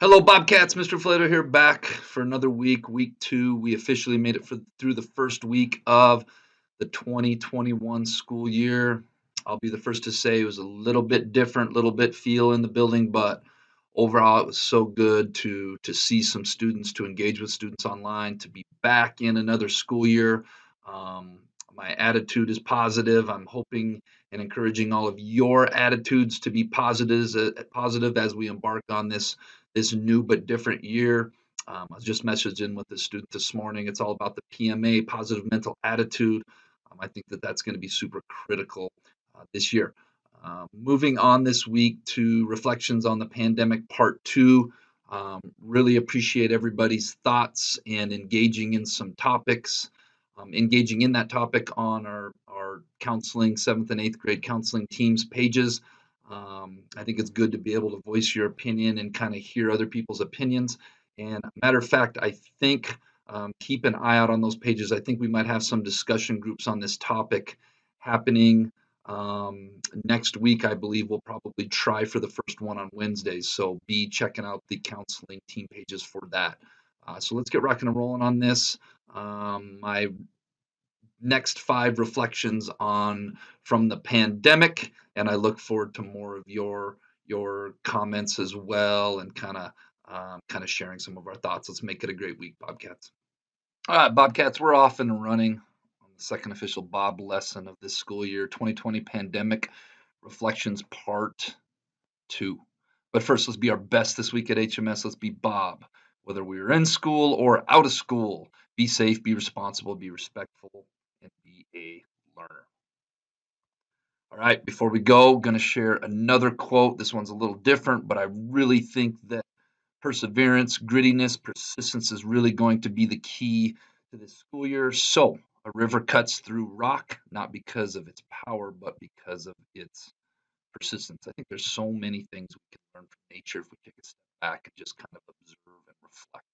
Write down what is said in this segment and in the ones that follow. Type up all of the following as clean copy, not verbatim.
Hello, Bobcats. Mr. Flato here, back for another week, week two. We officially made it through the first week of the 2021 school year. I'll be the first to say it was a little bit different, little bit feel in the building, but overall it was so good to see some students, to engage with students online, to be back in another school year. Um, my attitude is positive. I'm hoping and encouraging all of your attitudes to be positive as we embark on this new but different year. I was just messaging with the student this morning. It's all about the PMA, positive mental attitude. I think that that's going to be super critical this year. Moving on this week to reflections on the pandemic part two. Really appreciate everybody's thoughts and engaging in some topics. Engaging in that topic on our counseling, seventh and eighth grade counseling teams pages. I think it's good to be able to voice your opinion and kind of hear other people's opinions. And matter of fact, I think keep an eye out on those pages. I think we might have some discussion groups on this topic happening next week. I believe we'll probably try for the first one on Wednesdays. So be checking out the counseling team pages for that. So let's get rocking and rolling on this. My next five reflections on from the pandemic, and I look forward to more of your comments as well, and kind of sharing some of our thoughts. Let's make it a great week, Bobcats. All right, Bobcats, we're off and running on the second official Bob lesson of this school year, 2020 pandemic reflections part two. But first, let's be our best this week at HMS. Let's be Bob, whether we are in school or out of school. Be safe, be responsible, be respectful, and be a learner. All right, before we go, going to share another quote. This one's a little different, but I really think that perseverance, grittiness, persistence is really going to be the key to this school year. So, a river cuts through rock, not because of its power, but because of its persistence. I think there's so many things we can learn from nature if we take a step back and just kind of observe and reflect.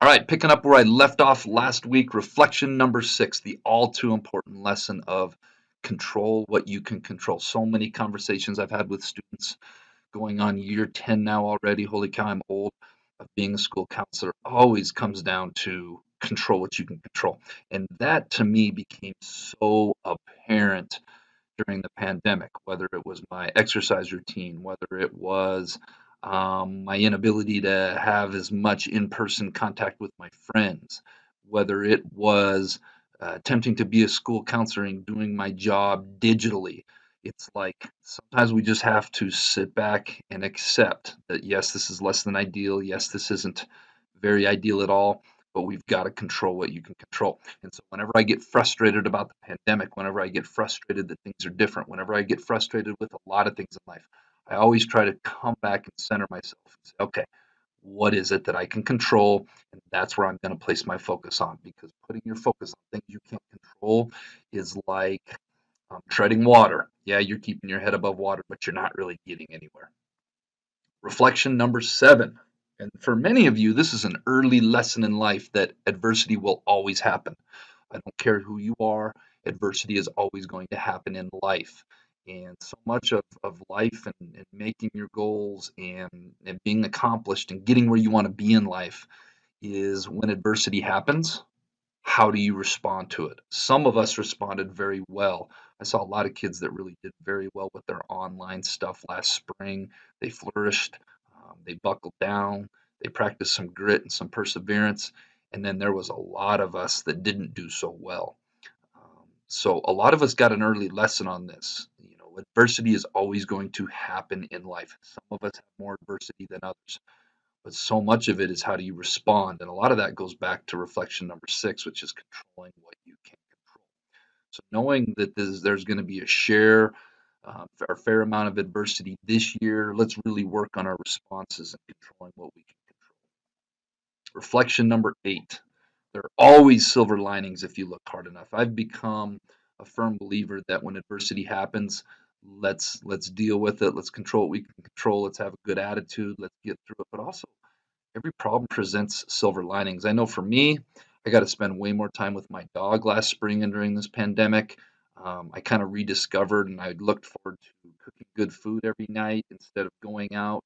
All right, picking up where I left off last week, reflection number 6, the all too important lesson of control what you can control. So many conversations I've had with students going on year 10 now already. Holy cow, I'm old. Of being a school counselor always comes down to control what you can control. And that to me became so apparent during the pandemic, whether it was my exercise routine, whether it was my inability to have as much in person contact with my friends, whether it was attempting to be a school counselor and doing my job digitally. It's like sometimes we just have to sit back and accept that, yes, this is less than ideal. Yes, this isn't very ideal at all, but we've got to control what you can control. And so, whenever I get frustrated about the pandemic, whenever I get frustrated that things are different, whenever I get frustrated with a lot of things in life, I always try to come back and center myself and say, okay, what is it that I can control? And that's where I'm going to place my focus on, because putting your focus on things you can't control is like treading water. Yeah, you're keeping your head above water, but you're not really getting anywhere. Reflection number 7. And for many of you, this is an early lesson in life that adversity will always happen. I don't care who you are, adversity is always going to happen in life. And so much of life and making your goals and being accomplished and getting where you want to be in life is when adversity happens, how do you respond to it? Some of us responded very well. I saw a lot of kids that really did very well with their online stuff last spring. They flourished, they buckled down, they practiced some grit and some perseverance. And then there was a lot of us that didn't do so well. So a lot of us got an early lesson on this. You know, adversity is always going to happen in life. Some of us have more adversity than others, but so much of it is how do you respond, and a lot of that goes back to reflection number 6, which is controlling what you can control. So knowing that there's going to be a or fair amount of adversity this year, let's really work on our responses and controlling what we can control. Reflection number 8, there are always silver linings if you look hard enough. I've become a firm believer that when adversity happens, let's deal with it, let's control what we can control, let's have a good attitude, let's get through it, but also every problem presents silver linings. I know for me, I got to spend way more time with my dog last spring and during this pandemic. I kind of rediscovered and I looked forward to cooking good food every night instead of going out.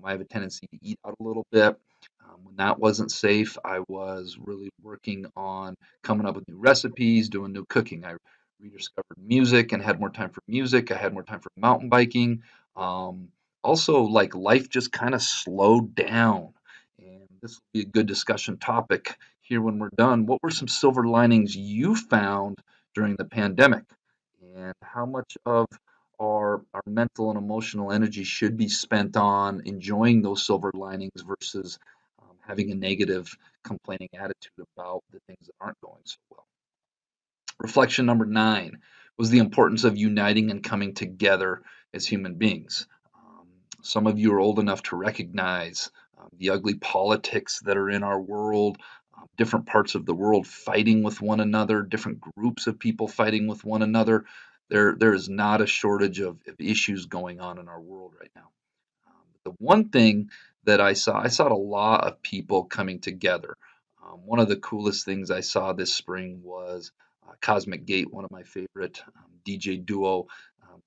I have a tendency to eat out a little bit. When that wasn't safe, I was really working on coming up with new recipes, doing new cooking. I rediscovered music and had more time for music. I had more time for mountain biking. Um, Also, like life just kind of slowed down. And this will be a good discussion topic here when we're done. What were some silver linings you found during the pandemic? And how much of our mental and emotional energy should be spent on enjoying those silver linings versus having a negative, complaining attitude about the things that aren't going so well. Reflection number 9 was the importance of uniting and coming together as human beings. Um, some of you are old enough to recognize the ugly politics that are in our world, different parts of the world fighting with one another, different groups of people fighting with one another. There is not a shortage of issues going on in our world right now. The one thing that I saw a lot of people coming together. One of the coolest things I saw this spring was Cosmic Gate, one of my favorite DJ duo.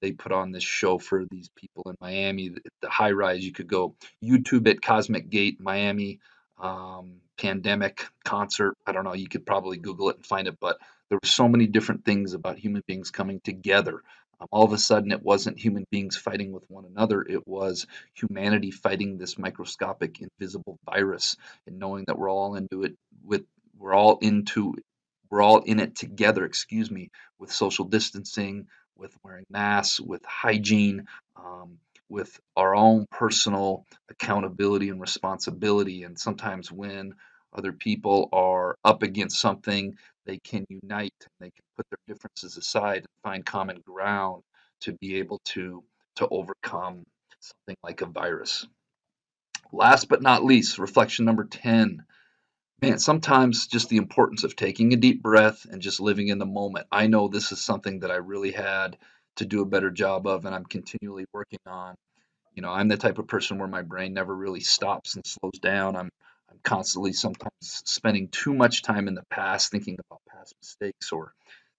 They put on this show for these people in Miami. The high rise, you could go YouTube it, Cosmic Gate Miami pandemic concert. I don't know, you could probably Google it and find it, but there were so many different things about human beings coming together. All of a sudden, it wasn't human beings fighting with one another, it was humanity fighting this microscopic invisible virus and knowing that with we're all into we're all in it together, excuse me, with social distancing, with wearing masks, with hygiene, with our own personal accountability and responsibility. And sometimes when other people are up against something, they can unite and they can put their differences aside and find common ground to be able to overcome something like a virus. Last but not least, reflection number 10. Man, sometimes just the importance of taking a deep breath and just living in the moment. I know this is something that I really had to do a better job of, and I'm continually working on. I'm the type of person where my brain never really stops and slows down. I'm constantly sometimes spending too much time in the past thinking about past mistakes or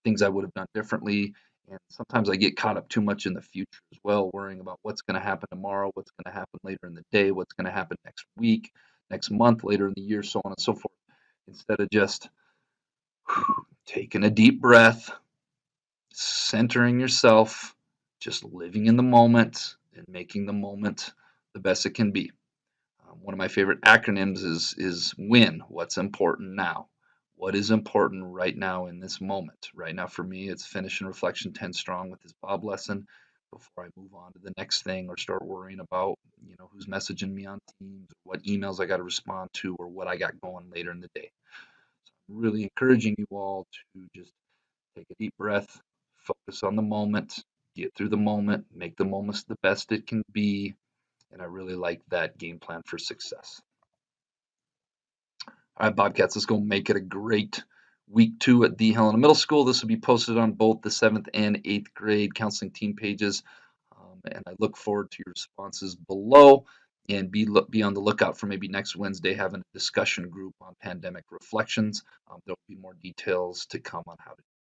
things I would have done differently. And sometimes I get caught up too much in the future as well, worrying about what's going to happen tomorrow, what's going to happen later in the day, what's going to happen next week, next month, later in the year, so on and so forth. Instead of just taking a deep breath, centering yourself, just living in the moment and making the moment the best it can be. One of my favorite acronyms is WIN. What's important now? What is important right now in this moment? Right now for me, it's finish and reflection 10 strong with this Bob lesson before I move on to the next thing or start worrying about, who's messaging me on Teams, what emails I got to respond to, or what I got going later in the day. So I'm really encouraging you all to just take a deep breath, focus on the moment, get through the moment, make the moments the best it can be, and I really like that game plan for success. All right, Bobcats, let's go make it a great week 2 at the Helena Middle School. This will be posted on both the 7th and 8th grade counseling team pages. And I look forward to your responses below and be on the lookout for maybe next Wednesday having a discussion group on pandemic reflections. There'll be more details to come on how to